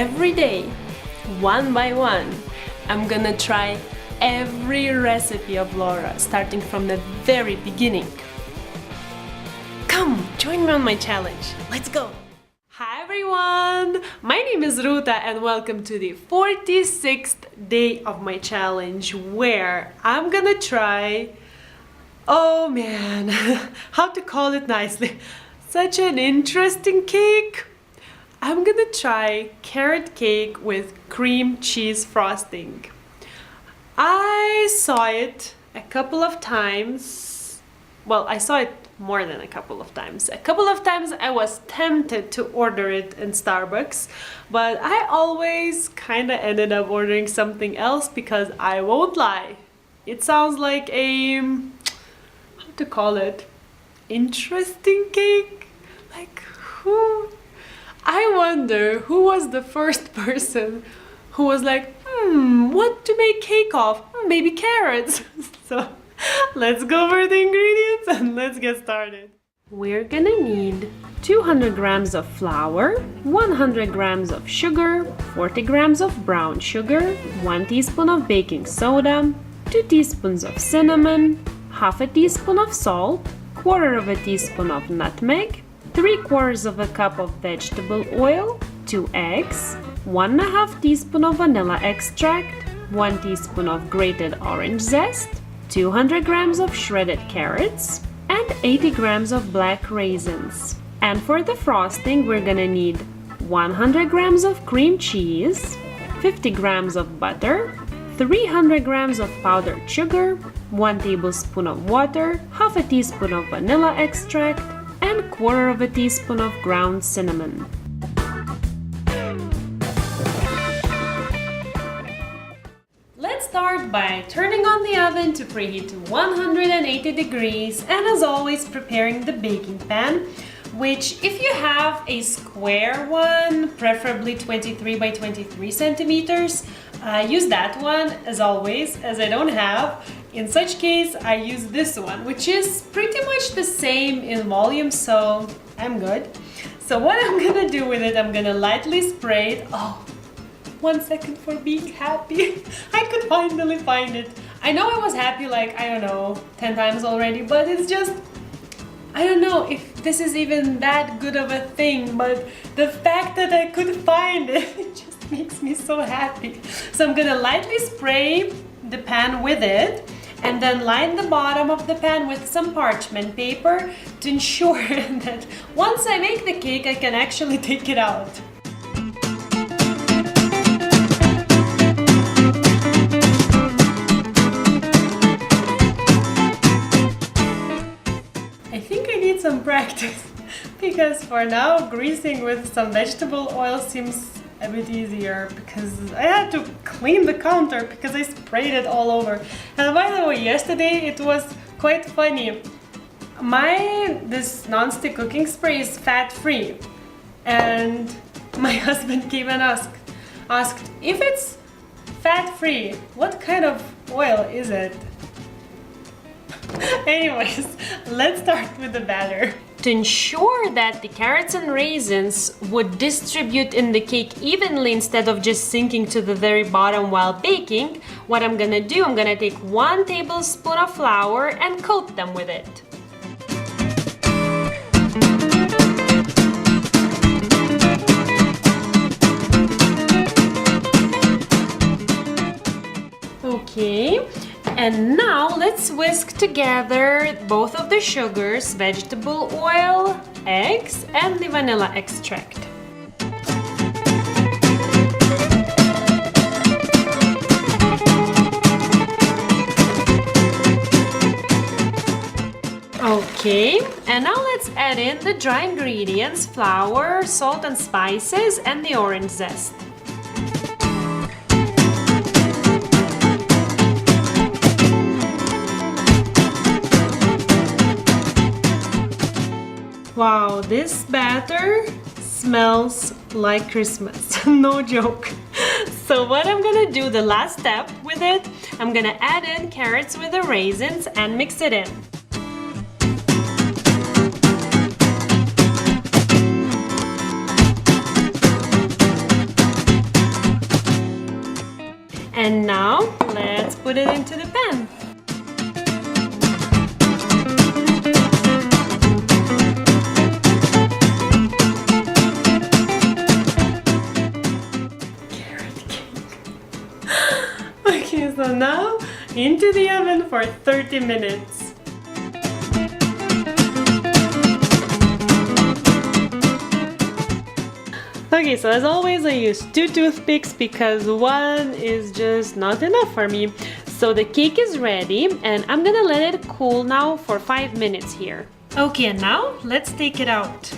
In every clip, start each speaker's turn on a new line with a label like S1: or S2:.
S1: every day, one by one, I'm gonna try every recipe of Laura, starting from the very beginning. Come, join me on my challenge. Let's go! Hi everyone! My name is Ruta and welcome to the 46th day of my challenge where I'm gonna try, oh man, how to call it nicely, such an interesting cake. I'm gonna try carrot cake with cream cheese frosting. I saw it a couple of times. Well, I saw it more than a couple of times. A couple of times I was tempted to order it in Starbucks, but I always kind of ended up ordering something else because I won't lie, it sounds like a, how to call it, interesting cake? Like I wonder who was the first person who was like, what to make cake of? Maybe carrots. So let's go over the ingredients and let's get started. We're gonna need 200 grams of flour, 100 grams of sugar, 40 grams of brown sugar, 1 teaspoon of baking soda, 2 teaspoons of cinnamon, half a teaspoon of salt, quarter of a teaspoon of nutmeg, 3/4 of a cup of vegetable oil, 2 eggs, 1/2 teaspoon of vanilla extract, 1 teaspoon of grated orange zest, 200 grams of shredded carrots, and 80 grams of black raisins. And for the frosting, we're gonna need 100 grams of cream cheese, 50 grams of butter, 300 grams of powdered sugar, 1 tablespoon of water, half a teaspoon of vanilla extract, and quarter of a teaspoon of ground cinnamon. Let's start by turning on the oven to preheat to 180 degrees and as always preparing the baking pan, which if you have a square one, preferably 23 by 23 centimeters, use that one as always, as I don't have. In such case, I use this one, which is pretty much the same in volume, so I'm good. So what I'm gonna do with it, I'm gonna lightly spray it. Oh, 1 second for being happy. I could finally find it. I know I was happy like, I don't know, 10 times already, but it's just, I don't know if this is even that good of a thing, but the fact that I could find it, it just makes me so happy. So I'm gonna lightly spray the pan with it and then line the bottom of the pan with some parchment paper to ensure that once I make the cake, I can actually take it out. I think I need some practice because for now greasing with some vegetable oil seems a bit easier because I had to clean the counter because I sprayed it all over. And by the way, yesterday it was quite funny. This non-stick cooking spray is fat-free, and my husband came and asked if it's fat-free, what kind of oil is it? Anyways, let's start with the batter. To ensure that the carrots and raisins would distribute in the cake evenly instead of just sinking to the very bottom while baking, what I'm gonna do, I'm gonna take 1 tablespoon of flour and coat them with it. Okay. And now let's whisk together both of the sugars, vegetable oil, eggs, and the vanilla extract. Okay, and now let's add in the dry ingredients, flour, salt and spices, and the orange zest. Wow, this batter smells like Christmas, no joke. So what I'm gonna do, the last step with it, I'm gonna add in carrots with the raisins and mix it in. And now let's put it into the pan. Okay, so now into the oven for 30 minutes. Okay, so as always I use 2 toothpicks because one is just not enough for me. So the cake is ready and I'm gonna let it cool now for 5 minutes here. Okay, and now let's take it out.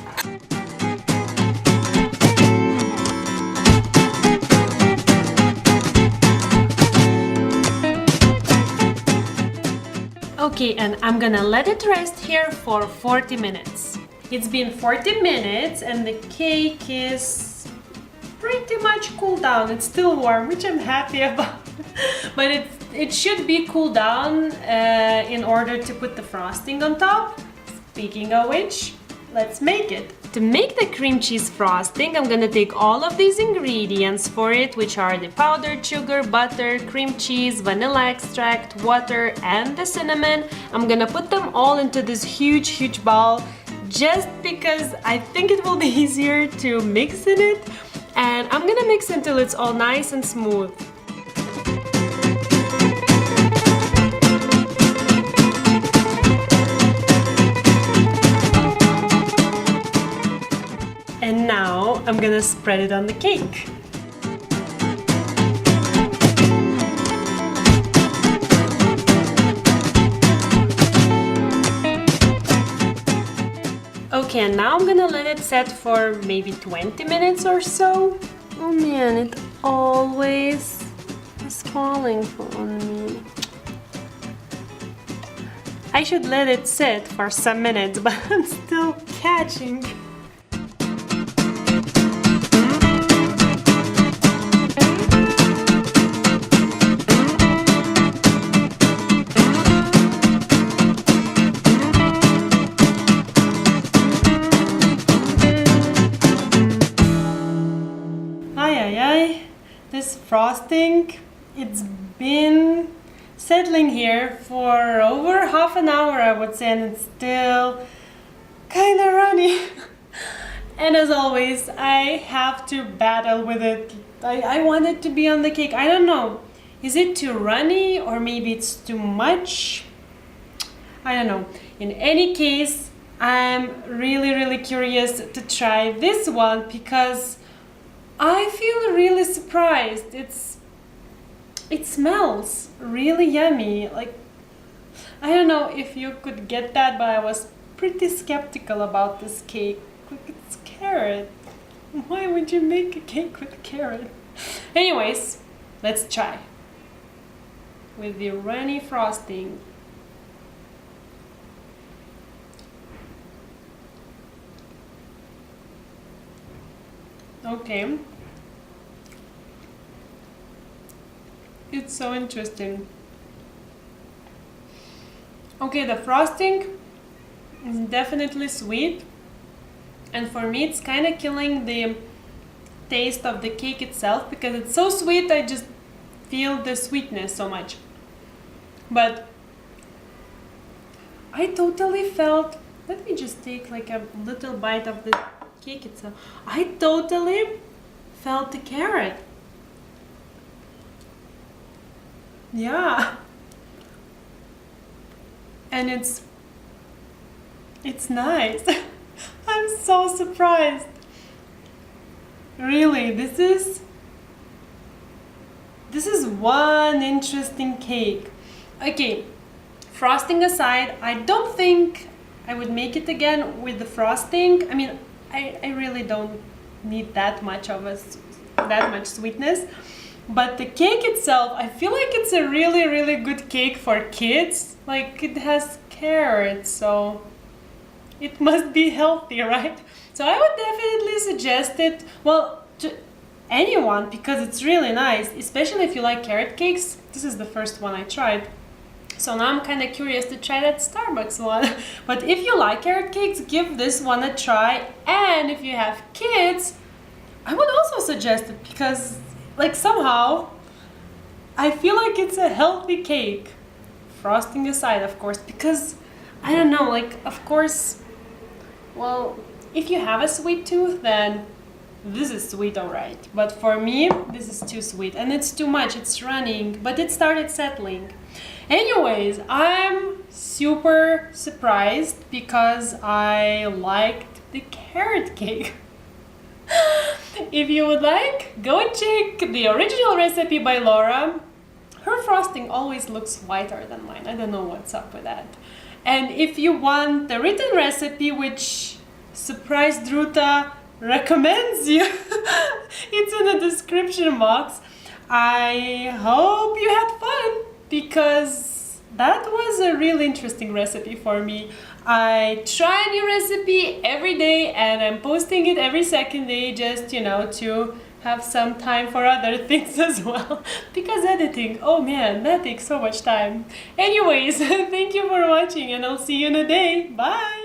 S1: Okay, and I'm gonna let it rest here for 40 minutes. It's been 40 minutes and the cake is pretty much cooled down. It's still warm, which I'm happy about. But it should be cooled down in order to put the frosting on top. Speaking of which, let's make it. To make the cream cheese frosting, I'm gonna take all of these ingredients for it, which are the powdered sugar, butter, cream cheese, vanilla extract, water, and the cinnamon. I'm gonna put them all into this huge bowl just because I think it will be easier to mix in it. And I'm gonna mix until it's all nice and smooth. And now I'm gonna spread it on the cake. Okay, and now I'm gonna let it set for maybe 20 minutes or so. Oh man, it always is falling on me. I should let it sit for some minutes, but I'm still catching. This frosting, it's been settling here for over half an hour, I would say, and it's still kind of runny. And as always, I have to battle with it. I want it to be on the cake. I don't know. Is it too runny or maybe it's too much? I don't know. In any case, I'm really curious to try this one because I feel really surprised. It smells really yummy. Like, I don't know if you could get that, but I was pretty skeptical about this cake. Look, it's carrot. Why would you make a cake with carrot? Anyways, let's try. With the runny frosting. Okay. It's so interesting. Okay, the frosting is definitely sweet, and for me it's kind of killing the taste of the cake itself because it's so sweet. I just feel the sweetness so much. But I totally felt, let me just take like a little bite of the cake itself. I totally felt the carrot. Yeah. And it's nice. I'm so surprised. Really, this is one interesting cake. Okay, frosting aside, I don't think I would make it again with the frosting. I mean, I really don't need that much sweetness. But the cake itself, I feel like it's a really good cake for kids. Like, it has carrots, so it must be healthy, right? So I would definitely suggest it, well, to anyone because it's really nice, especially if you like carrot cakes. This is the first one I tried. So now I'm kind of curious to try that Starbucks one. But if you like carrot cakes, give this one a try. And if you have kids, I would also suggest it because, like, somehow I feel like it's a healthy cake. Frosting aside, of course, because I don't know, like, of course, well, if you have a sweet tooth, then this is sweet, alright. But for me, this is too sweet and it's too much. It's running, but it started settling. Anyways, I'm super surprised because I liked the carrot cake. If you would like, go and check the original recipe by Laura. Her frosting always looks whiter than mine. I don't know what's up with that. And if you want the written recipe, which surprised Ruta recommends you, it's in the description box. I hope you had fun because that was a really interesting recipe for me. I try a new recipe every day and I'm posting it every second day just, you know, to have some time for other things as well, because editing, oh man, that takes so much time. Anyways, thank you for watching and I'll see you in a day. Bye!